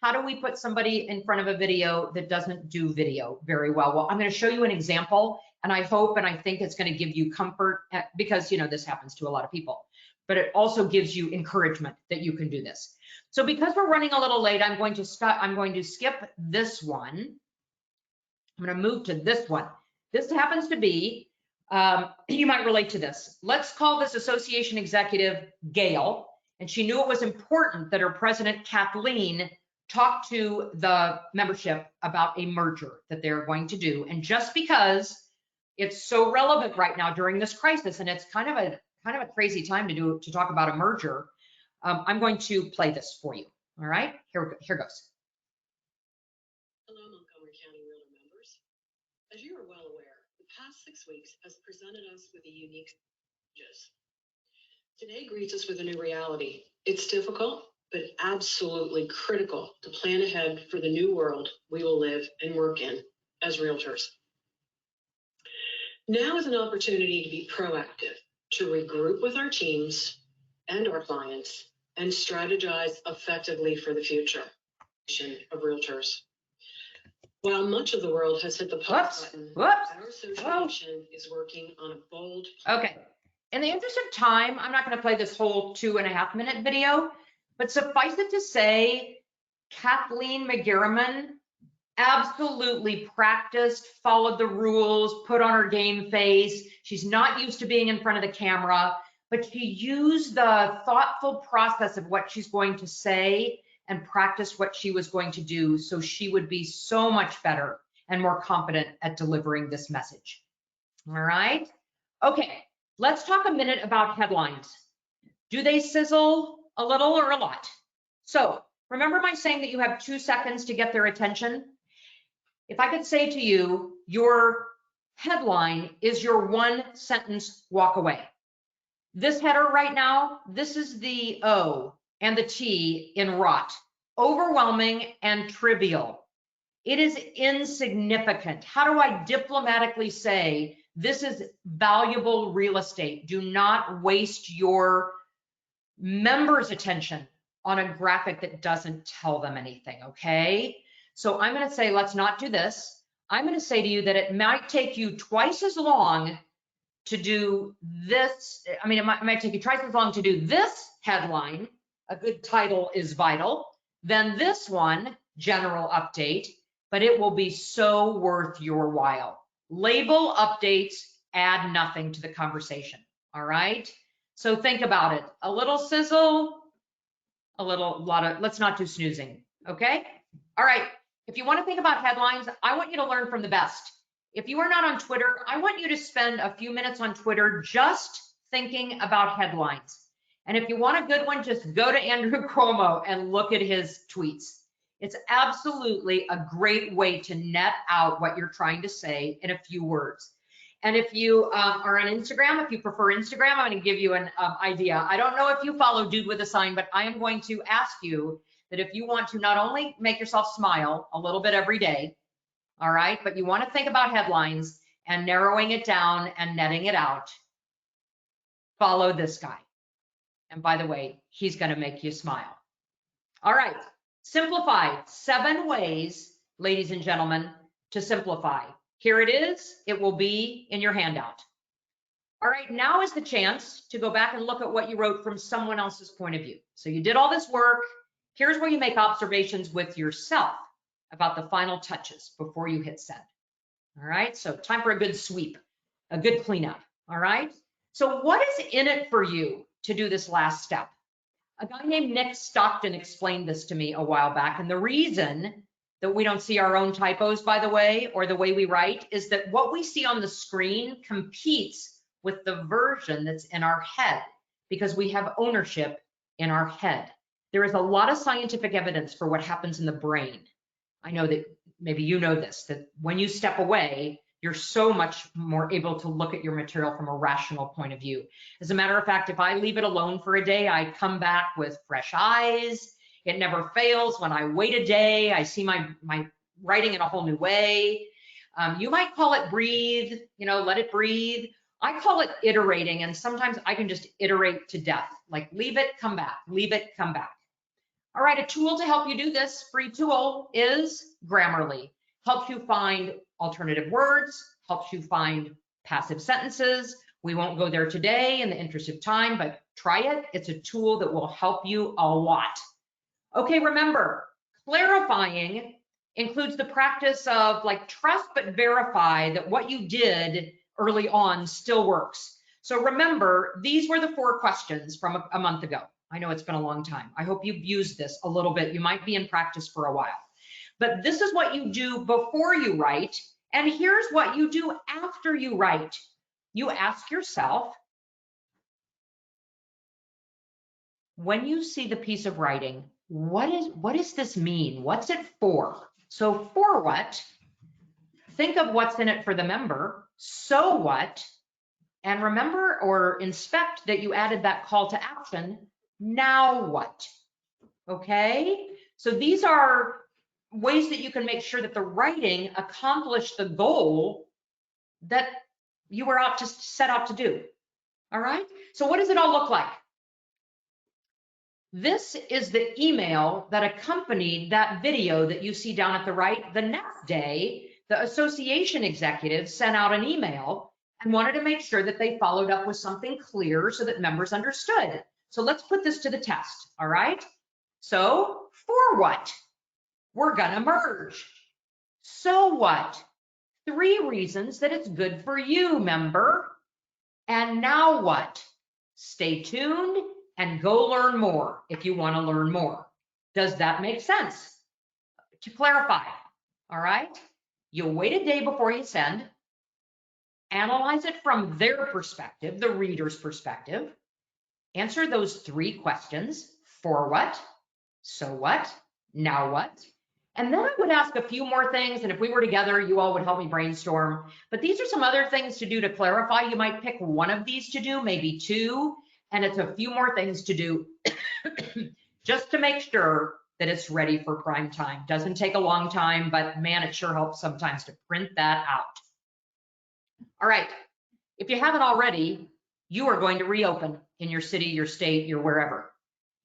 how do we put somebody in front of a video that doesn't do video very well? Well, I'm going to show you an example, and I hope and I think it's going to give you comfort because, this happens to a lot of people, but it also gives you encouragement that you can do this. So because we're running a little late, I'm going to skip this one. I'm going to move to this one. This happens to be, you might relate to this. Let's call this association executive Gail, and she knew it was important that her president Kathleen talk to the membership about a merger that they're going to do. And just because it's so relevant right now during this crisis, and it's kind of a crazy time to talk about a merger, I'm going to play this for you. All right, here goes.
Hello, Montgomery County Realtor members. As you are well aware, the past 6 weeks has presented us with a unique challenges. Today greets us with a new reality. It's difficult, but absolutely critical to plan ahead for the new world we will live and work in as realtors. Now is an opportunity to be proactive, to regroup with our teams and our clients, and strategize effectively for the future of realtors. While much of the world has hit the pause button, our association is working on a bold plan.
Okay. In the interest of time, I'm not going to play this whole 2.5-minute video, but suffice it to say, Kathleen McGarriman absolutely practiced, followed the rules, put on her game face. She's not used to being in front of the camera, but she used the thoughtful process of what she's going to say and practiced what she was going to do, so she would be so much better and more confident at delivering this message. All right. Okay. Let's talk a minute about headlines. Do they sizzle a little or a lot? So remember my saying that you have 2 seconds to get their attention? If I could say to you, your headline is your 1-sentence walk away. This header right now, this is the O and the T in rot. Overwhelming and trivial. It is insignificant. How do I diplomatically say this is valuable real estate? Do not waste your members' attention on a graphic that doesn't tell them anything, okay? So I'm going to say, let's not do this. I'm going to say to you that it might take you twice as long to do this. I mean, it might take you twice as long to do this headline, a good title is vital, than this one, general update, but it will be so worth your while. Label updates add nothing to the conversation, all right? So think about it. A little sizzle, let's not do snoozing, okay? All right, if you want to think about headlines, I want you to learn from the best. If you are not on Twitter, I want you to spend a few minutes on Twitter just thinking about headlines. And if you want a good one, just go to Andrew Cuomo and look at his tweets. It's absolutely a great way to net out what you're trying to say in a few words. And if you are on Instagram, if you prefer Instagram, I'm going to give you an idea. I don't know if you follow Dude with a Sign, but I am going to ask you that if you want to not only make yourself smile a little bit every day, all right, but you want to think about headlines and narrowing it down and netting it out, follow this guy. And by the way, he's going to make you smile. All right, simplify. 7 ways, ladies and gentlemen, to simplify. Here it is. It will be in your handout. All right, now is the chance to go back and look at what you wrote from someone else's point of view. So you did all this work. Here's where you make observations with yourself about the final touches before you hit send. All right, so time for a good sweep, a good cleanup. All right, so what is in it for you to do this last step? A guy named Nick Stockton explained this to me a while back, and the reason that we don't see our own typos, by the way, or the way we write, is that what we see on the screen competes with the version that's in our head because we have ownership in our head. There is a lot of scientific evidence for what happens in the brain. I know that maybe you know this, that when you step away, you're so much more able to look at your material from a rational point of view. As a matter of fact, if I leave it alone for a day, I come back with fresh eyes. It never fails. When I wait a day, I see my writing in a whole new way. You might call it breathe, let it breathe. I call it iterating, and sometimes I can just iterate to death, like leave it, come back, leave it, come back. All right, a tool to help you do this, free tool, is Grammarly. Helps you find alternative words, helps you find passive sentences. We won't go there today in the interest of time, but try it. It's a tool that will help you a lot. Okay, remember, clarifying includes the practice of like trust but verify that what you did early on still works. So remember, these were the 4 questions from a month ago. I know it's been a long time. I hope you've used this a little bit. You might be in practice for a while. But this is what you do before you write, and here's what you do after you write. You ask yourself, when you see the piece of writing, what does this mean? What's it for? So for what? Think of what's in it for the member. So what? And remember or inspect that you added that call to action. Now what? Okay? So these are ways that you can make sure that the writing accomplished the goal that you were set out to do. All right? So what does it all look like? This is the email that accompanied that video that you see down at the right. The next day, the association executive sent out an email and wanted to make sure that they followed up with something clear so that members understood. So let's put this to the test, all right? So for what? We're gonna merge. So what? 3 reasons that it's good for you, member. And now what? Stay tuned and go learn more if you want to learn more. Does that make sense? To clarify, all right? You'll wait a day before you send, analyze it from their perspective, the reader's perspective, answer those 3 questions: for what, so what, now what? And then I would ask a few more things, and if we were together, you all would help me brainstorm. But these are some other things to do to clarify. You might pick one of these to do, maybe 2, and it's a few more things to do just to make sure that it's ready for prime time. Doesn't take a long time, but man, it sure helps sometimes to print that out. All right, if you haven't already, you are going to reopen in your city, your state, your wherever.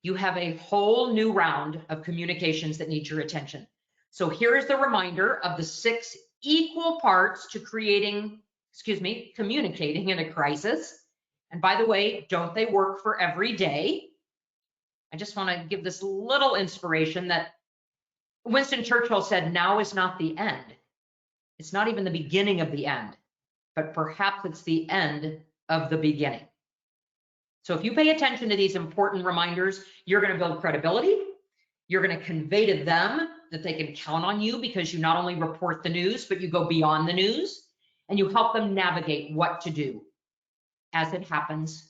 You have a whole new round of communications that need your attention. So here is the reminder of the 6 equal parts to communicating in a crisis. And by the way, don't they work for every day? I just want to give this little inspiration that Winston Churchill said, now is not the end. It's not even the beginning of the end, but perhaps it's the end of the beginning. So if you pay attention to these important reminders, you're going to build credibility. You're going to convey to them that they can count on you because you not only report the news, but you go beyond the news and you help them navigate what to do as it happens.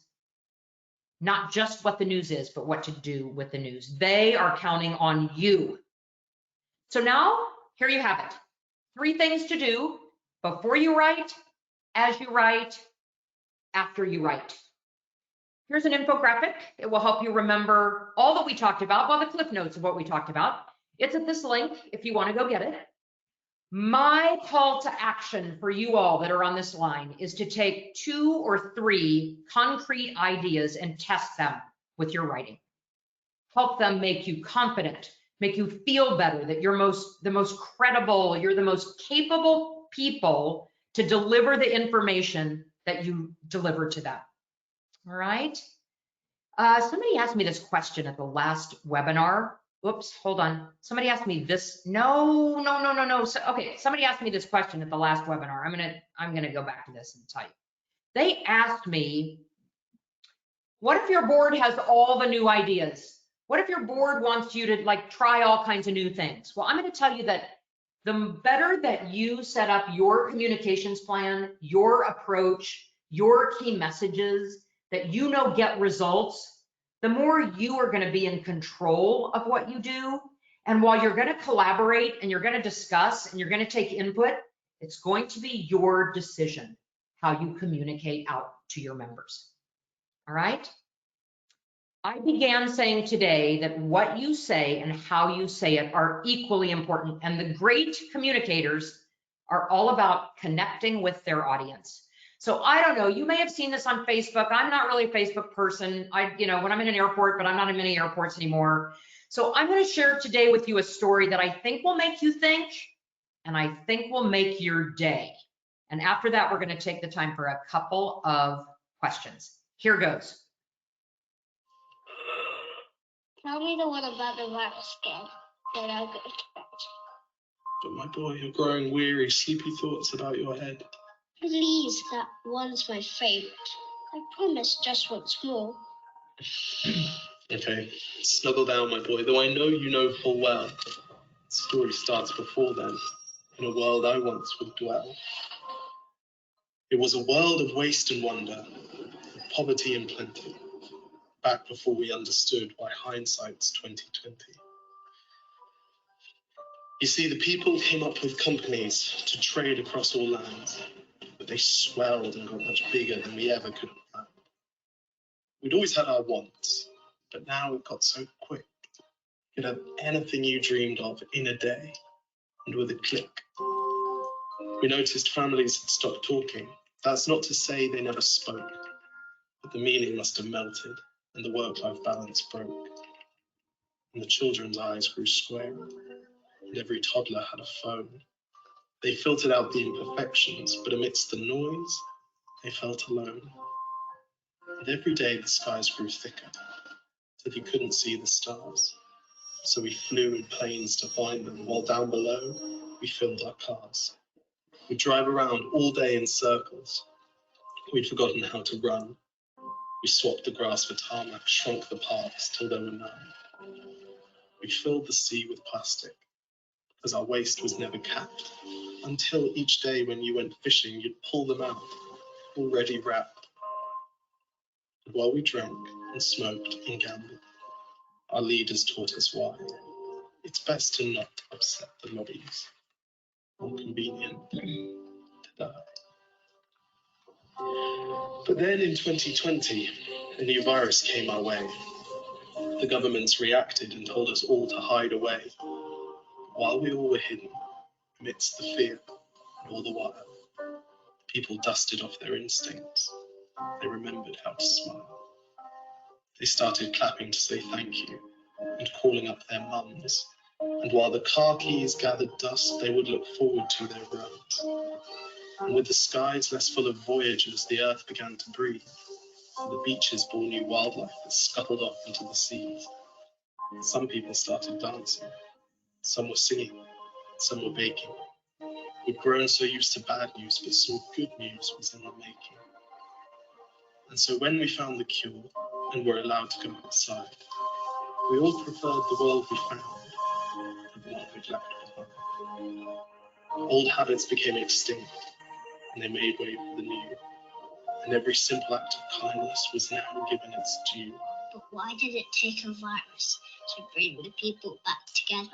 Not just what the news is, but what to do with the news. They are counting on you. So now, here you have it. 3 things to do before you write, as you write, after you write. Here's an infographic. It will help you remember all that we talked about, well, the cliff notes of what we talked about. It's at this link if you want to go get it. My call to action for you all that are on this line is to take 2 or 3 concrete ideas and test them with your writing. Help them make you confident, make you feel better that you're the most credible, you're the most capable people to deliver the information that you deliver to them. All right. Somebody asked me this question at the last webinar. Oops, hold on. Somebody asked me this. No. So, okay, somebody asked me this question at the last webinar. I'm gonna go back to this and tell you. They asked me, what if your board has all the new ideas? What if your board wants you to like try all kinds of new things? Well, I'm gonna tell you that the better that you set up your communications plan, your approach, your key messages that you know get results, the more you are going to be in control of what you do. And while you're going to collaborate and you're going to discuss and you're going to take input, it's going to be your decision how you communicate out to your members. All right. I began saying today that what you say and how you say it are equally important, and the great communicators are all about connecting with their audience. So I don't know, you may have seen this on Facebook. I'm not really a Facebook person. When I'm in an airport, but I'm not in many airports anymore. So I'm going to share today with you a story that I think will make you think, and I think will make your day. And after that, we're going to take the time for a couple of questions. Here goes.
Tell me the one about the virus again, then I'll go to bed.
But my boy, you're growing weary, sleepy thoughts about your head.
Please, that one's my favorite. I promise just once more.
Okay, snuggle down, my boy, though I know you know full well. The story starts before then, in a world I once would dwell. It was a world of waste and wonder, of poverty and plenty, back before we understood why hindsight's 2020. You see, the people came up with companies to trade across all lands, but they swelled and got much bigger than we ever could have planned. We'd always had our wants, but now it got so quick. You could have anything you dreamed of in a day, and with a click. We noticed families had stopped talking. That's not to say they never spoke, but the meaning must have melted, and the work-life balance broke. And the children's eyes grew square, and every toddler had a phone. They filtered out the imperfections, but amidst the noise, they felt alone. And every day the skies grew thicker, till you couldn't see the stars. So we flew in planes to find them, while down below, we filled our cars. We'd drive around all day in circles. We'd forgotten how to run. We swapped the grass for tarmac, shrunk the parks till there were none. We filled the sea with plastic, as our waste was never capped, until each day when you went fishing, you'd pull them out, already wrapped. And while we drank and smoked and gambled, our leaders taught us why. It's best to not upset the lobbies. More convenient to die. But then in 2020, a new virus came our way. The governments reacted and told us all to hide away. While we all were hidden, amidst the fear, and all the while, people dusted off their instincts. They remembered how to smile. They started clapping to say thank you and calling up their mums. And while the car keys gathered dust, they would look forward to their runs. And with the skies less full of voyagers, the earth began to breathe. And the beaches bore new wildlife that scuttled off into the seas. Some people started dancing. Some were singing. Some were baking. We'd grown so used to bad news, but saw good news was in the making. And so when we found the cure and were allowed to go outside, we all preferred the world we found to the one we'd left behind. Old habits became extinct, and they made way for the new. And every simple act of kindness was now given its due.
But why did it take a virus to bring the people back together?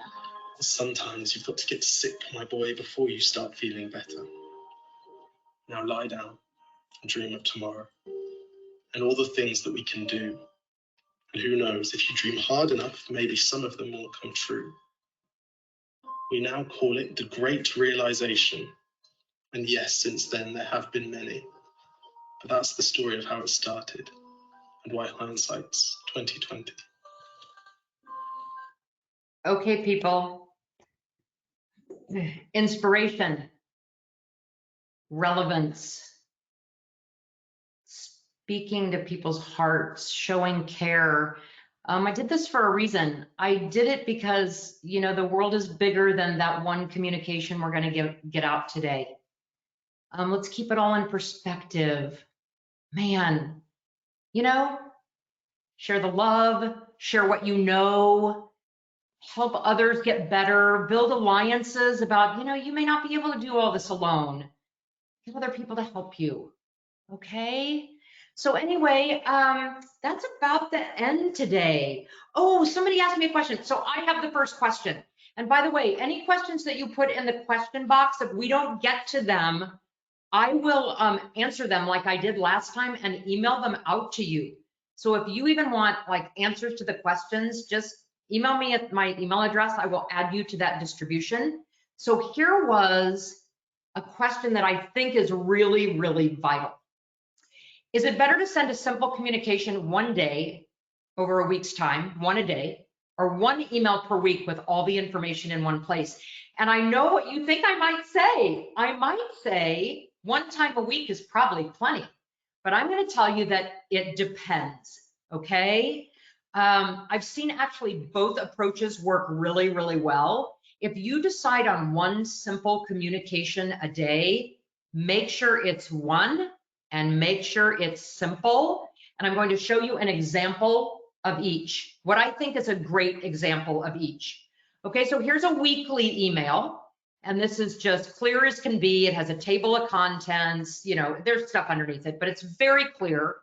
Sometimes you've got to get sick, my boy, before you start feeling better. Now lie down and dream of tomorrow and all the things that we can do. And who knows, if you dream hard enough, maybe some of them will come true. We now call it the Great Realization. And yes, since then there have been many. But that's the story of how it started and why hindsight's 2020.
Okay, people. Inspiration, relevance, speaking to people's hearts, showing care. I did this for a reason. I did it because, the world is bigger than that one communication we're going to get out today. Let's keep it all in perspective. Man, share the love, share what you know, help others get better, build alliances about, you may not be able to do all this alone. Get other people to help you, okay? So anyway, that's about the end today. Oh, somebody asked me a question. So I have the first question. And by the way, any questions that you put in the question box, if we don't get to them, I will answer them like I did last time and email them out to you. So if you even want like answers to the questions, just email me at my email address. I will add you to that distribution. So here was a question that I think is really, really vital. Is it better to send a simple communication one day over a week's time, one a day, or one email per week with all the information in one place? And I know what you think I might say. I might say one time a week is probably plenty, but I'm going to tell you that it depends, okay? I've seen actually both approaches work really, really well. If you decide on one simple communication a day, make sure it's one and make sure it's simple. And I'm going to show you an example of each, what I think is a great example of each. Okay, so here's a weekly email, and this is just clear as can be. It has a table of contents, you know, there's stuff underneath it, but it's very clear.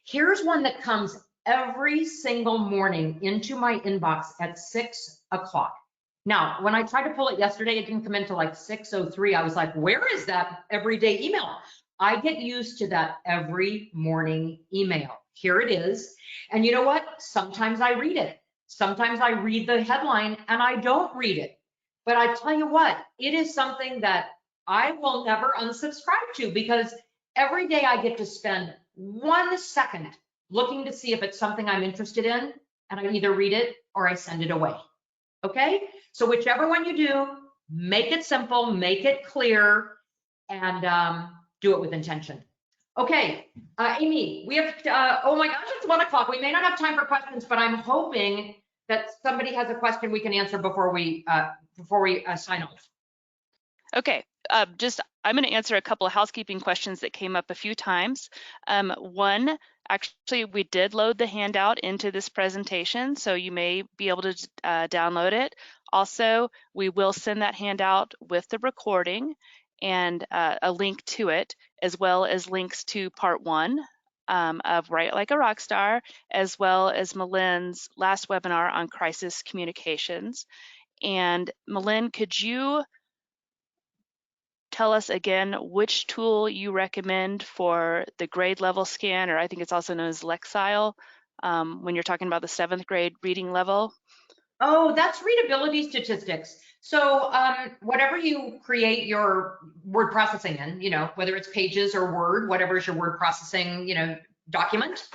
Here's one that comes every single morning into my inbox at 6 o'clock. Now, when I tried to pull it yesterday, it didn't come into like 6:03. I was like, where is that everyday email? I get used to that every morning email. Here it is. And you know what? Sometimes I read it. Sometimes I read the headline and I don't read it. But I tell you what, it is something that I will never unsubscribe to, because every day I get to spend 1 second looking to see if it's something I'm interested in, and I either read it or I send it away. Okay? So whichever one you do, make it simple, make it clear, and do it with intention. Okay, Amy, we have, oh my gosh, it's 1 o'clock. We may not have time for questions, but I'm hoping that somebody has a question we can answer before we sign off.
Okay, I'm going to answer a couple of housekeeping questions that came up a few times. One, actually, we did load the handout into this presentation, so you may be able to download it. Also, we will send that handout with the recording and a link to it, as well as links to part 1 of Write Like a Rockstar, as well as Melynn's last webinar on crisis communications. And Melynn, could you tell us again which tool you recommend for the grade level scan, or I think it's also known as Lexile, when you're talking about the 7th grade reading level?
Oh, that's Readability Statistics. So whatever you create your word processing in, you know, whether it's Pages or Word, whatever is your word processing, you know, document,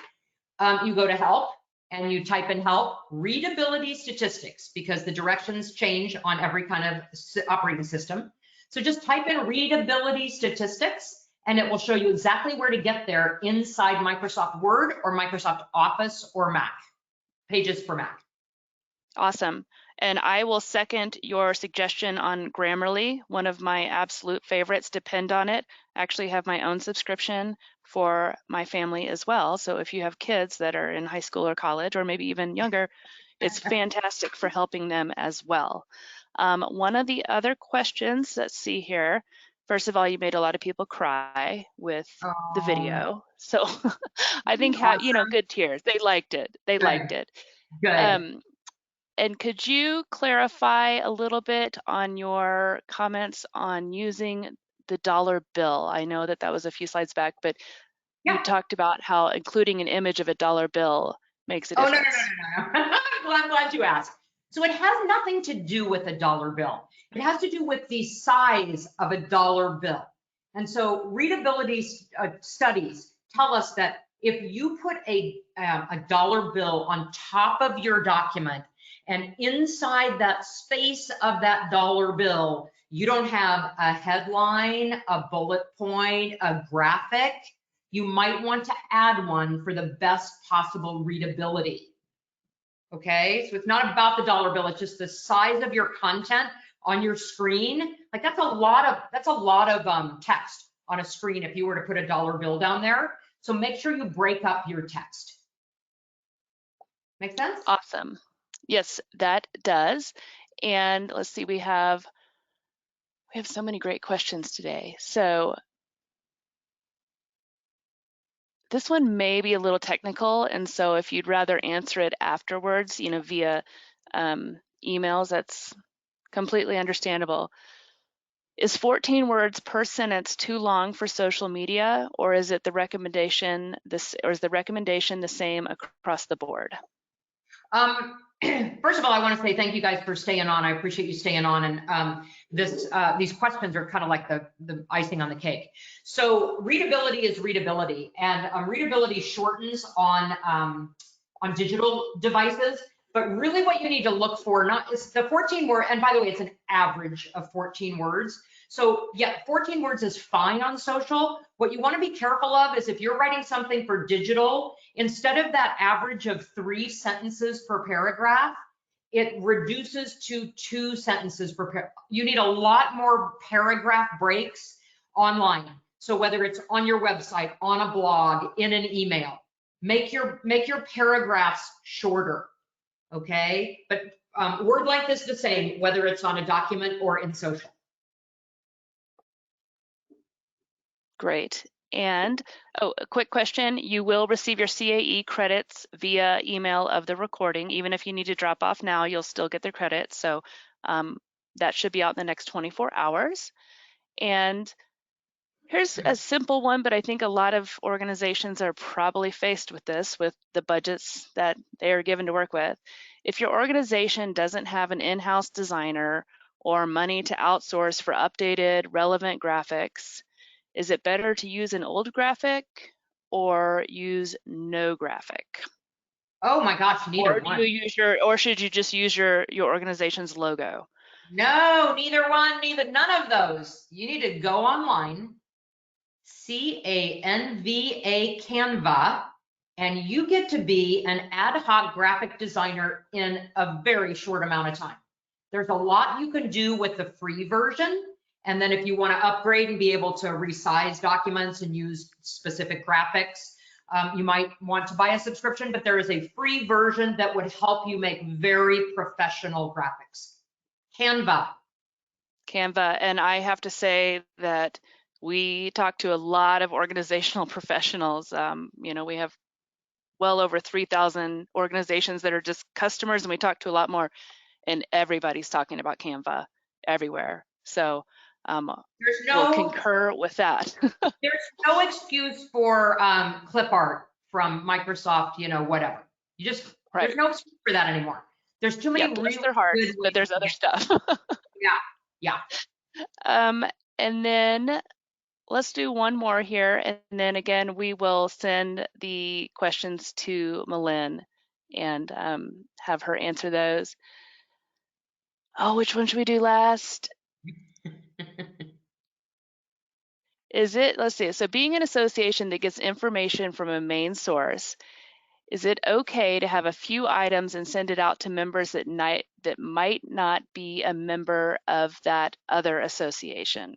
you go to help and you type in help, Readability Statistics, because the directions change on every kind of operating system. So just type in Readability Statistics and it will show you exactly where to get there inside Microsoft Word or Microsoft Office or Mac, Pages for Mac.
Awesome. And I will second your suggestion on Grammarly. One of my absolute favorites, depend on it. I actually have my own subscription for my family as well. So if you have kids that are in high school or college, or maybe even younger, it's fantastic for helping them as well. One of the other questions, let's see here. First of all, you made a lot of people cry with the video. So I think,
Awesome.
you know, good tears. They liked it. They liked it.
Good.
And could you clarify a little bit on your comments on using the dollar bill? I know that that was a few slides back, but you talked about how including an image of a dollar bill makes a difference.
No. Well, I'm glad you asked. So it has nothing to do with a dollar bill. It has to do with the size of a dollar bill. And so readability studies tell us that if you put a dollar bill on top of your document, and inside that space of that dollar bill, you don't have a headline, a bullet point, a graphic, you might want to add one for the best possible readability. Okay, so it's not about the dollar bill, it's just the size of your content on your screen. Like that's a lot of text on a screen if you were to put a dollar bill down there. So make sure you break up your text. Make sense?
Awesome. Yes, that does. And let's see, we have so many great questions today. So this one may be a little technical, and so if you'd rather answer it afterwards, you know, via emails, that's completely understandable. Is 14 words per sentence too long for social media, or is it the recommendation the same across the board?
First of all, I want to say thank you guys for staying on. I appreciate you staying on. And these questions are kind of like the icing on the cake. So readability is readability, and readability shortens on digital devices. But really what you need to look for is the 14 word, and by the way, it's an average of 14 words. So yeah, 14 words is fine on social. What you want to be careful of is if you're writing something for digital, instead of that average of 3 sentences per paragraph, it reduces to 2 sentences per paragraph. You need a lot more paragraph breaks online. So whether it's on your website, on a blog, in an email, make your paragraphs shorter. Okay, but word length is the same, whether it's on a document or in social.
Great. And a quick question, you will receive your CAE credits via email of the recording. Even if you need to drop off now, you'll still get the credits. So that should be out in the next 24 hours. And here's a simple one, but I think a lot of organizations are probably faced with this, with the budgets that they are given to work with. If your organization doesn't have an in-house designer or money to outsource for updated, relevant graphics, is it better to use an old graphic or use no graphic?
Oh my gosh, neither one.
Or should you just use your organization's logo?
No, neither one, none of those. You need to go online, Canva, and you get to be an ad hoc graphic designer in a very short amount of time. There's a lot you can do with the free version. And then if you want to upgrade and be able to resize documents and use specific graphics, you might want to buy a subscription, but there is a free version that would help you make very professional graphics. Canva,
and I have to say that we talk to a lot of organizational professionals. We have well over 3,000 organizations that are just customers, and we talk to a lot more, and everybody's talking about Canva everywhere. So we'll concur with that.
There's no excuse for clip art from Microsoft, whatever. There's no excuse for that anymore. There's too many really
they're hard,
good
but there's other stuff.
Yeah.
And then let's do one more here, and then again we will send the questions to Melynn and have her answer those. Oh, which one should we do last? Let's see, so being an association that gets information from a main source, is it okay to have a few items and send it out to members that might not be a member of that other association?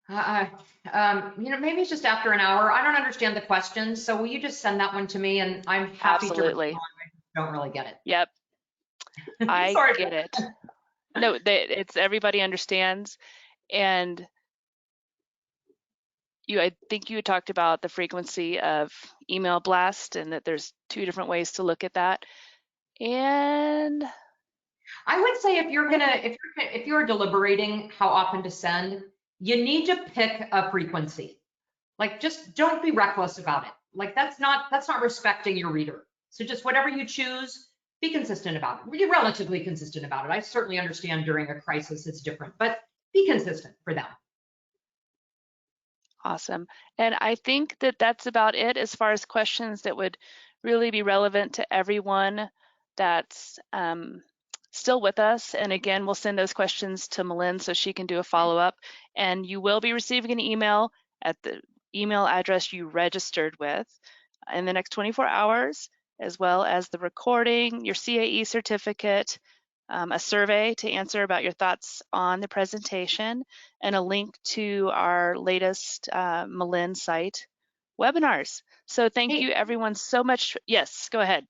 Maybe it's just after an hour. I don't understand the question, so will you just send that one to me, and I'm happy to respond. I don't really get it.
Yep, I get it. No, it's everybody understands. And I think you talked about the frequency of email blast and that there's 2 different ways to look at that. And
I would say if you're deliberating how often to send, you need to pick a frequency. Like, just don't be reckless about it. Like, that's not respecting your reader. So just whatever you choose, be consistent about it. Be relatively consistent about it. I certainly understand during a crisis it's different, but be consistent for them.
Awesome. And I think that that's about it as far as questions that would really be relevant to everyone that's still with us. And again, we'll send those questions to Melynn so she can do a follow-up. And you will be receiving an email at the email address you registered with in the next 24 hours, as well as the recording, your CAE certificate, a survey to answer about your thoughts on the presentation, and a link to our latest Melynn site webinars. So thank you everyone so much. Yes, go ahead.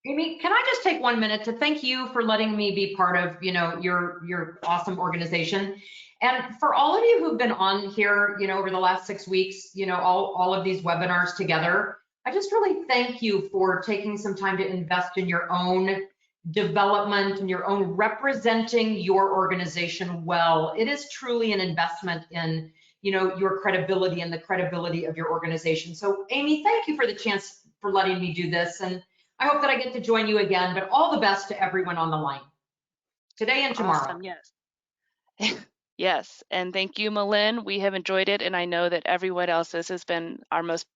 Amy, can I just take 1 minute to thank you for letting me be part of, your awesome organization. And for all of you who've been on here, over the last 6 weeks, all of these webinars together, I just really thank you for taking some time to invest in your own development and your own representing your organization well. It is truly an investment in, you know, your credibility and the credibility of your organization. So Amy, thank you for the chance for letting me do this. And I hope that I get to join you again, but all the best to everyone on the line today and tomorrow.
Awesome, yes. Yes, and thank you, Melynn. We have enjoyed it, and I know that everyone else, this has been our most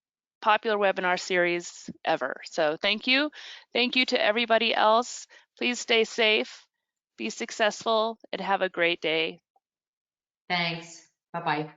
popular webinar series ever. So thank you. Thank you to everybody else. Please stay safe, be successful, and have a great day.
Thanks. Bye-bye.